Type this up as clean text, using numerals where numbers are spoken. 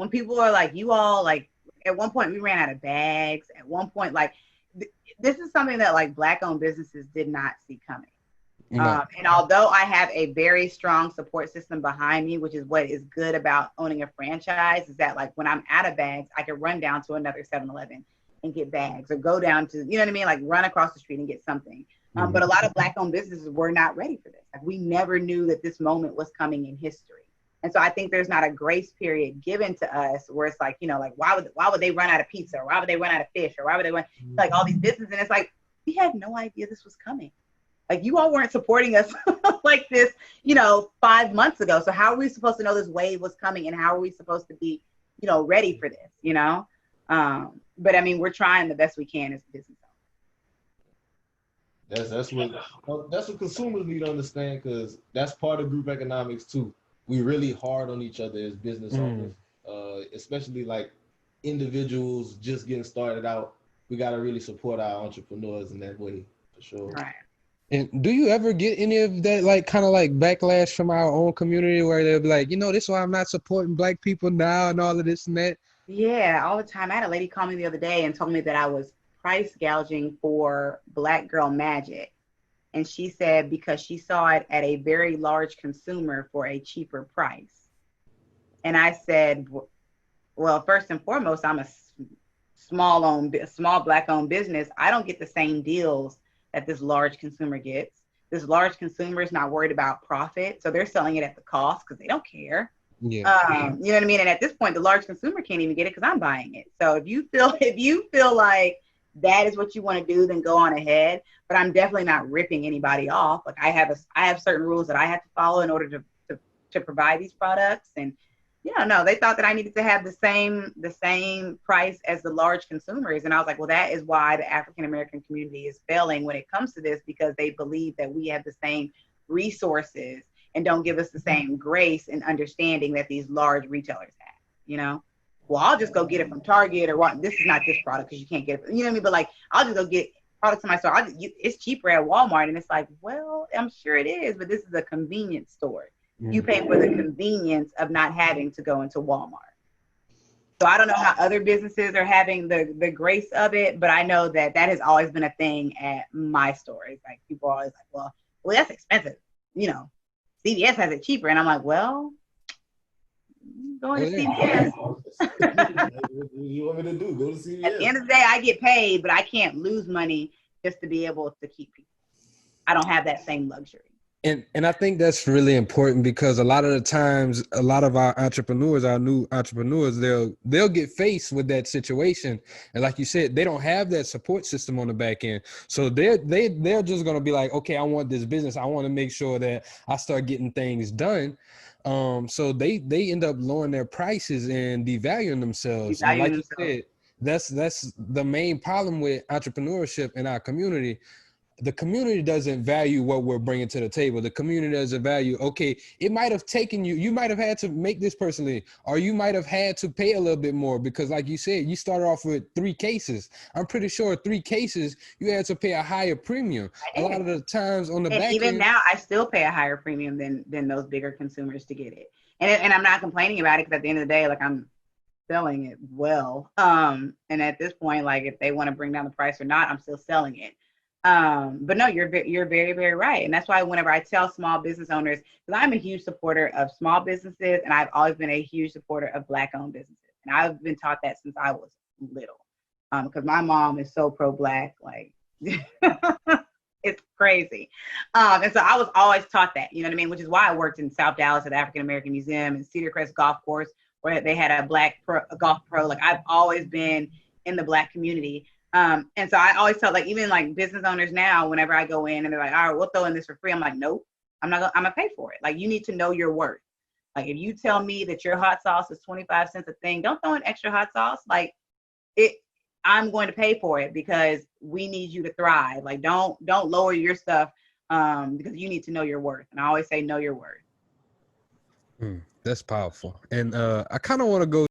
when people are like, you all like, at one point we ran out of bags. At one point, like, this is something that like Black-owned businesses did not see coming. No. And although I have a very strong support system behind me, which is what is good about owning a franchise, is that like when I'm out of bags, I can run down to another 7-Eleven and get bags, or go down to, you know what I mean? Like run across the street and get something. But a lot of Black-owned businesses were not ready for this. Like we never knew that this moment was coming in history. And so I think there's not a grace period given to us where it's like, you know, like why would they run out of pizza, or why would they run out of fish, or why would they run like all these businesses? And it's like, we had no idea this was coming. Like you all weren't supporting us like this, you know, 5 months ago. So how are we supposed to know this wave was coming, and how are we supposed to be, you know, ready for this, you know? But I mean, we're trying the best we can as a business owner. That's what consumers need to understand, because that's part of group economics too. We really hard on each other as business owners, especially like individuals just getting started out. We got to really support our entrepreneurs in that way, for sure. Right. And do you ever get any of that, like, kind of like backlash from our own community where they'll be like, you know, this is why I'm not supporting Black people now and all of this and that? Yeah, all the time. I had a lady call me the other day and told me that I was price gouging for Black Girl Magic. And she said because she saw it at a very large consumer for a cheaper price. And I said, well, first and foremost, I'm a small Black-owned business. I don't get the same deals that this large consumer gets. This large consumer is not worried about profit, so they're selling it at the cost because they don't care. Yeah. You know what I mean? And at this point, the large consumer can't even get it because I'm buying it. So if you feel like that is what you want to do, then go on ahead. But I'm definitely not ripping anybody off. Like I have certain rules that I have to follow in order to provide these products. And no, they thought that I needed to have the same price as the large consumers. And I was like, well, that is why the African-American community is failing when it comes to this, because they believe that we have the same resources and don't give us the same grace and understanding that these large retailers have, you know? Well, I'll just go get it from Target, or what? This is not this product because you can't get it. You know what I mean? But like, I'll just go get products in my store. It's cheaper at Walmart. And it's like, well, I'm sure it is, but this is a convenience store. You pay for the convenience of not having to go into Walmart. So I don't know how other businesses are having the grace of it, but I know that has always been a thing at my store. It's like people are always like, well, that's expensive. You know, CVS has it cheaper. And I'm like, well, going to CVS. What you want me to do? Go to CVS. At the end of the day, I get paid, but I can't lose money just to be able to keep people. I don't have that same luxury. And I think that's really important, because a lot of the times, a lot of our entrepreneurs, our new entrepreneurs, they'll get faced with that situation. And like you said, they don't have that support system on the back end. So they're just going to be like, okay, I want this business. I want to make sure that I start getting things done. So they end up lowering their prices and devaluing themselves. And like you said, that's the main problem with entrepreneurship in our community. The community doesn't value what we're bringing to the table. The community doesn't value, okay, it might have taken you might have had to make this personally, or you might have had to pay a little bit more, because like you said, you started off with 3 cases. I'm pretty sure 3 cases, you had to pay a higher premium. A lot of the times on the back end. Even now, I still pay a higher premium than those bigger consumers to get it. And I'm not complaining about it, because at the end of the day, like, I'm selling it well. And at this point, like, if they want to bring down the price or not, I'm still selling it. But no, you're very, very right. And that's why whenever I tell small business owners, because I'm a huge supporter of small businesses, and I've always been a huge supporter of Black-owned businesses. And I've been taught that since I was little, because my mom is so pro-Black, like, it's crazy. And so I was always taught that, you know what I mean? Which is why I worked in South Dallas at the African-American Museum and Cedar Crest Golf Course, where they had a golf pro. Like, I've always been in the Black community. And so I always tell, like, even like business owners now, whenever I go in and they're like, all right, we'll throw in this for free. I'm like, nope, I'm gonna pay for it. Like, you need to know your worth. Like, if you tell me that your hot sauce is 25 cents a thing, don't throw in extra hot sauce. Like, I'm going to pay for it, because we need you to thrive. Like, don't lower your stuff, because you need to know your worth. And I always say, know your worth. That's powerful. And I kind of want to go